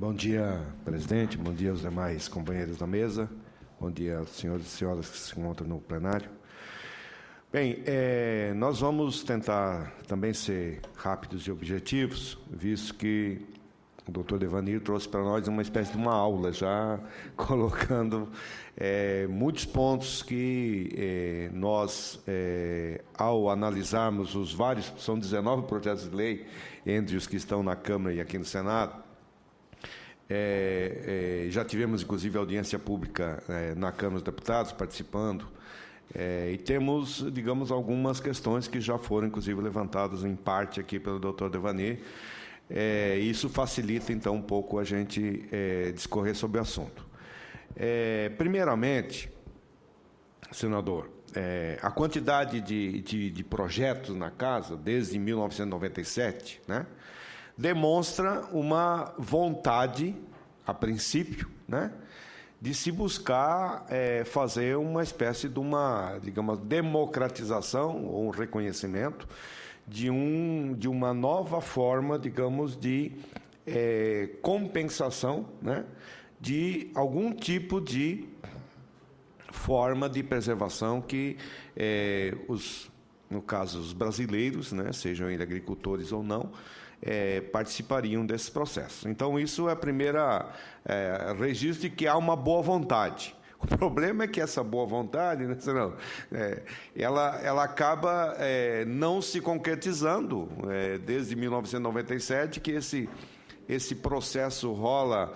Bom dia, presidente. Bom dia aos demais companheiros da mesa. Bom dia aos senhores e senhoras que se encontram no plenário. Bem, nós vamos tentar também ser rápidos e objetivos, visto que o doutor Devanir trouxe para nós uma espécie de uma aula, já colocando muitos pontos que nós, ao analisarmos os vários, são 19 projetos de lei, entre os que estão na Câmara e aqui no Senado, já tivemos, inclusive, audiência pública na Câmara dos Deputados, participando, e temos, digamos, algumas questões que já foram, inclusive, levantadas em parte aqui pelo doutor Devanir. Isso facilita, então, um pouco a gente discorrer sobre o assunto. Primeiramente, senador, a quantidade de projetos na Casa, desde 1997, né, demonstra uma vontade, a princípio, né, de se buscar fazer uma espécie de uma, digamos, democratização ou um reconhecimento de uma nova forma, digamos, de compensação, né, de algum tipo de forma de preservação que no caso, os brasileiros, né, sejam eles agricultores ou não, participariam desse processo. Então, isso é a primeira registro de que há uma boa vontade. O problema é que essa boa vontade, né, senão, ela acaba não se concretizando desde 1997, que esse processo rola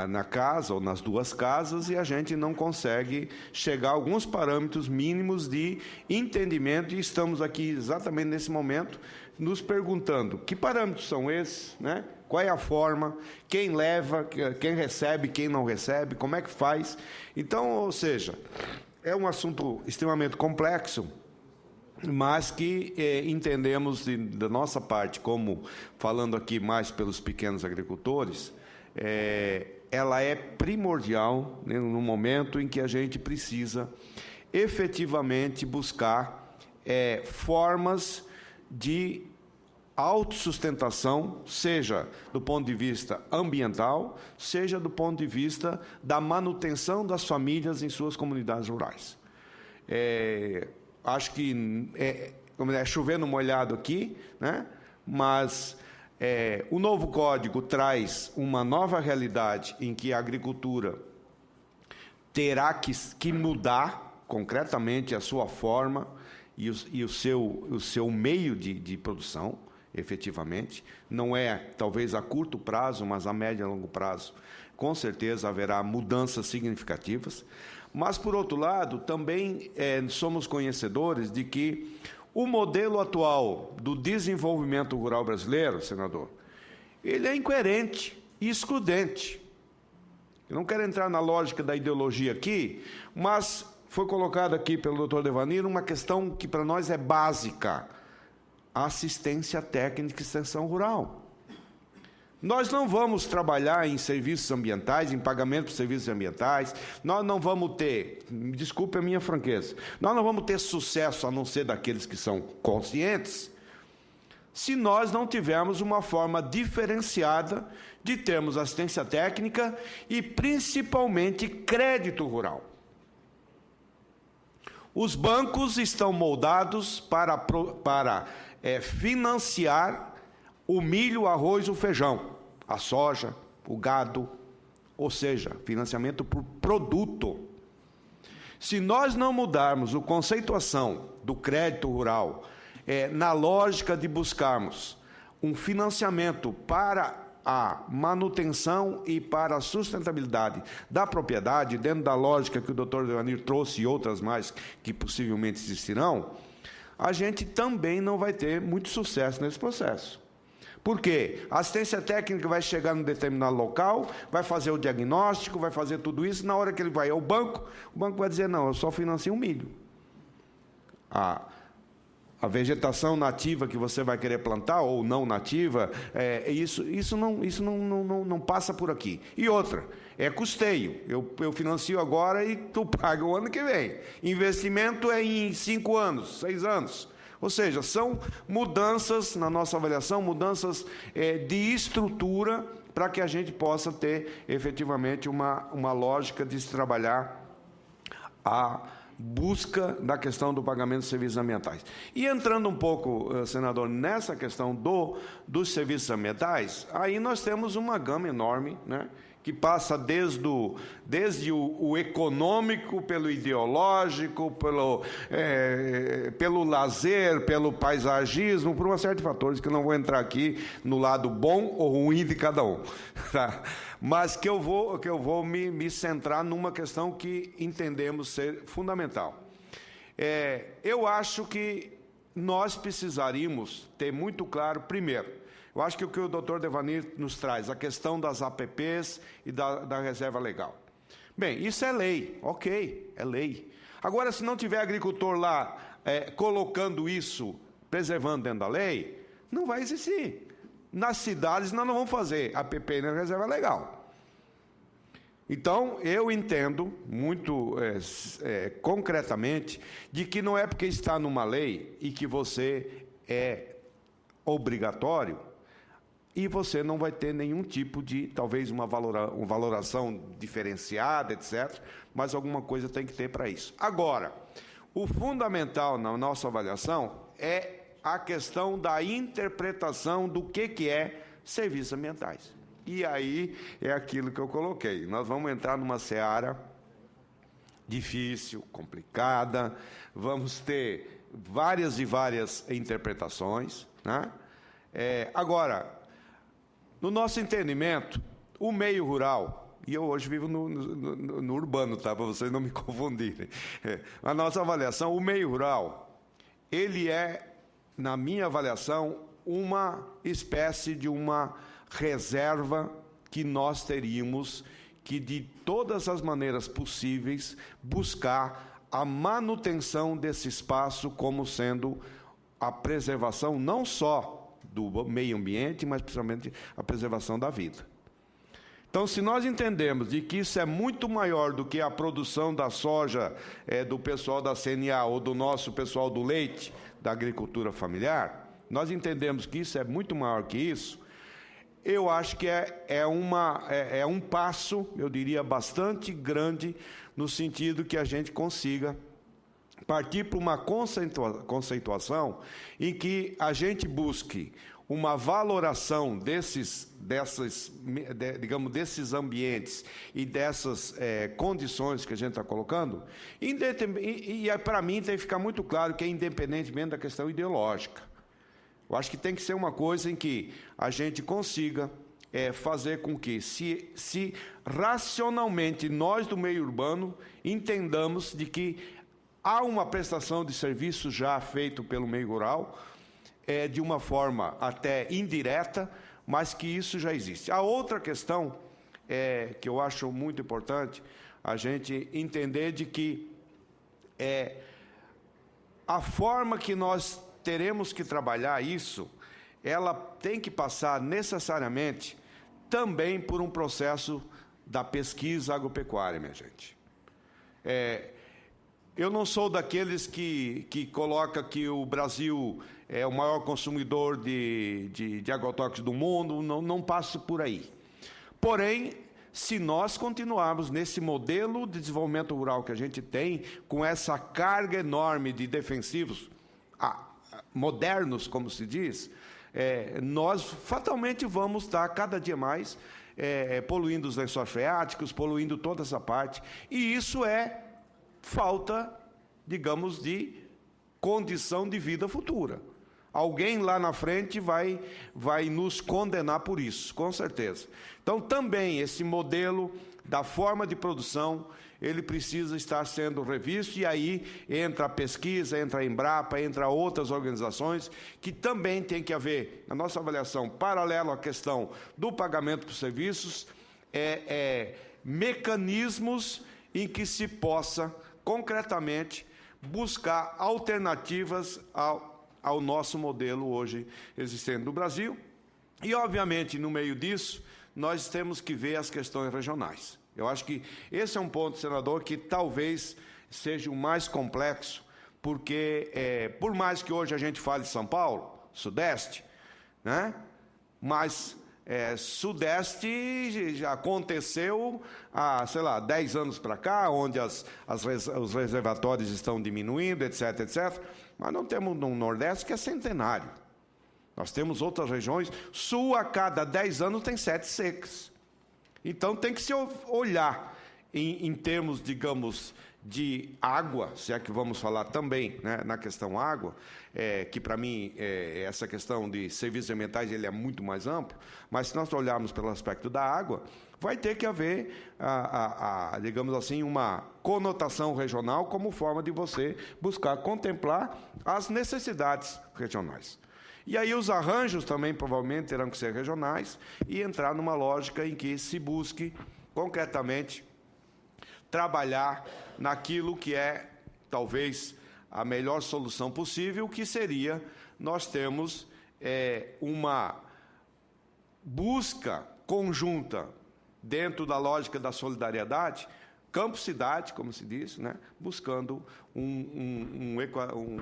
na casa ou nas duas casas e a gente não consegue chegar a alguns parâmetros mínimos de entendimento, e estamos aqui exatamente nesse momento nos perguntando que parâmetros são esses, né? Qual é a forma, quem leva, quem recebe, quem não recebe, como é que faz. Então, ou seja, é um assunto extremamente complexo, mas que entendemos da nossa parte, como falando aqui mais pelos pequenos agricultores, ela é primordial, né, no momento em que a gente precisa efetivamente buscar formas de autossustentação, seja do ponto de vista ambiental, seja do ponto de vista da manutenção das famílias em suas comunidades rurais. Acho que é chovendo molhado aqui, né? Mas o novo código traz uma nova realidade em que a agricultura terá que mudar concretamente a sua forma e o seu meio de produção, efetivamente. Não talvez a curto prazo, mas a médio e longo prazo, com certeza haverá mudanças significativas. Mas, por outro lado, também somos conhecedores de que o modelo atual do desenvolvimento rural brasileiro, senador, ele é incoerente e excludente. Eu não quero entrar na lógica da ideologia aqui, mas foi colocado aqui pelo doutor Devanir uma questão que para nós é básica: a assistência técnica e extensão rural. Nós não vamos trabalhar em serviços ambientais, em pagamento por serviços ambientais, nós não vamos ter, desculpe a minha franqueza, nós não vamos ter sucesso, a não ser daqueles que são conscientes, se nós não tivermos uma forma diferenciada de termos assistência técnica e, principalmente, crédito rural. Os bancos estão moldados para financiar o milho, o arroz, o feijão, a soja, o gado, ou seja, financiamento por produto. Se nós não mudarmos a conceituação do crédito rural, na lógica de buscarmos um financiamento para a manutenção e para a sustentabilidade da propriedade, dentro da lógica que o doutor Devanir trouxe e outras mais que possivelmente existirão, a gente também não vai ter muito sucesso nesse processo. Por quê? A assistência técnica vai chegar num determinado local, vai fazer o diagnóstico, vai fazer tudo isso, na hora que ele vai ao banco, o banco vai dizer: não, eu só financio um milho. A vegetação nativa que você vai querer plantar, ou não nativa, isso não passa por aqui. E outra, é custeio. Eu financio agora e tu paga o ano que vem. Investimento é em 5 anos, 6 anos. Ou seja, são mudanças, na nossa avaliação, mudanças de estrutura para que a gente possa ter efetivamente uma lógica de se trabalhar a busca da questão do pagamento de serviços ambientais. E entrando um pouco, senador, nessa questão dos serviços ambientais, aí nós temos uma gama enorme, né, que passa desde o econômico, pelo ideológico, pelo lazer, pelo paisagismo, por uma série de fatores que eu não vou entrar aqui no lado bom ou ruim de cada um. Tá? Mas que eu vou me centrar numa questão que entendemos ser fundamental. Eu acho que nós precisaríamos ter muito claro, primeiro, eu acho que o doutor Devanir nos traz, a questão das APPs e da reserva legal. Bem, isso é lei, ok, é lei. Agora, se não tiver agricultor lá colocando isso, preservando dentro da lei, não vai existir. Nas cidades nós não vamos fazer APP na reserva legal. Então, eu entendo muito concretamente de que não é porque está numa lei e que você é obrigatório e você não vai ter nenhum tipo de, talvez, uma valoração diferenciada, etc., mas alguma coisa tem que ter para isso. Agora, o fundamental na nossa avaliação é a questão da interpretação do que é serviços ambientais. E aí é aquilo que eu coloquei. Nós vamos entrar numa seara difícil, complicada, vamos ter várias e várias interpretações, né? Agora, no nosso entendimento, o meio rural, e eu hoje vivo no urbano, tá? Para vocês não me confundirem. A nossa avaliação, o meio rural, ele é, na minha avaliação, uma espécie de uma reserva que nós teríamos que, de todas as maneiras possíveis, buscar a manutenção desse espaço como sendo a preservação não só do meio ambiente, mas principalmente a preservação da vida. Então, se nós entendemos de que isso é muito maior do que a produção da soja do pessoal da CNA ou do nosso pessoal do leite, da agricultura familiar, nós entendemos que isso é muito maior que isso, eu acho que é um passo, eu diria, bastante grande, no sentido que a gente consiga partir para uma conceituação em que a gente busque uma valoração desses ambientes e dessas condições que a gente está colocando, e para mim tem que ficar muito claro que é independentemente da questão ideológica. Eu acho que tem que ser uma coisa em que a gente consiga fazer com que, se racionalmente nós do meio urbano entendamos de que há uma prestação de serviço já feito pelo meio rural, de uma forma até indireta, mas que isso já existe. A outra questão que eu acho muito importante, a gente entender de que a forma que nós teremos que trabalhar isso, ela tem que passar necessariamente também por um processo da pesquisa agropecuária, minha gente. Eu não sou daqueles que coloca que o Brasil é o maior consumidor de agrotóxicos do mundo, não passo por aí. Porém, se nós continuarmos nesse modelo de desenvolvimento rural que a gente tem, com essa carga enorme de defensivos modernos, como se diz, nós fatalmente vamos estar cada dia mais poluindo os lençóis freáticos, poluindo toda essa parte, e isso é falta, digamos, de condição de vida futura. Alguém lá na frente vai nos condenar por isso, com certeza. Então, também, esse modelo da forma de produção, ele precisa estar sendo revisto, e aí entra a pesquisa, entra a Embrapa, entra outras organizações, que também tem que haver, na nossa avaliação, paralelo à questão do pagamento por serviços, mecanismos em que se possa, concretamente, buscar alternativas ao nosso modelo hoje existente no Brasil. E, obviamente, no meio disso, nós temos que ver as questões regionais. Eu acho que esse é um ponto, senador, que talvez seja o mais complexo, porque, por mais que hoje a gente fale de São Paulo, Sudeste, né? Mas Sudeste já aconteceu há, sei lá, 10 anos para cá, onde os reservatórios estão diminuindo, etc, etc. Mas não temos no Nordeste, que é centenário. Nós temos outras regiões. Sul, a cada 10 anos, tem 7 secas. Então, tem que se olhar em termos, digamos, de água, se é que vamos falar também, né, na questão água, que para mim essa questão de serviços ambientais ele é muito mais amplo, mas se nós olharmos pelo aspecto da água, vai ter que haver, digamos assim, uma conotação regional como forma de você buscar contemplar as necessidades regionais. E aí os arranjos também provavelmente terão que ser regionais e entrar numa lógica em que se busque concretamente trabalhar naquilo que é, talvez, a melhor solução possível, que seria nós termos uma busca conjunta dentro da lógica da solidariedade, campo-cidade, como se diz, né, buscando um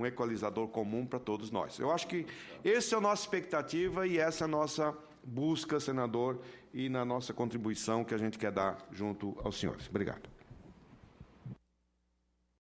equalizador comum para todos nós. Eu acho que essa é a nossa expectativa e essa é a nossa busca, senador, e na nossa contribuição que a gente quer dar junto aos senhores. Obrigado.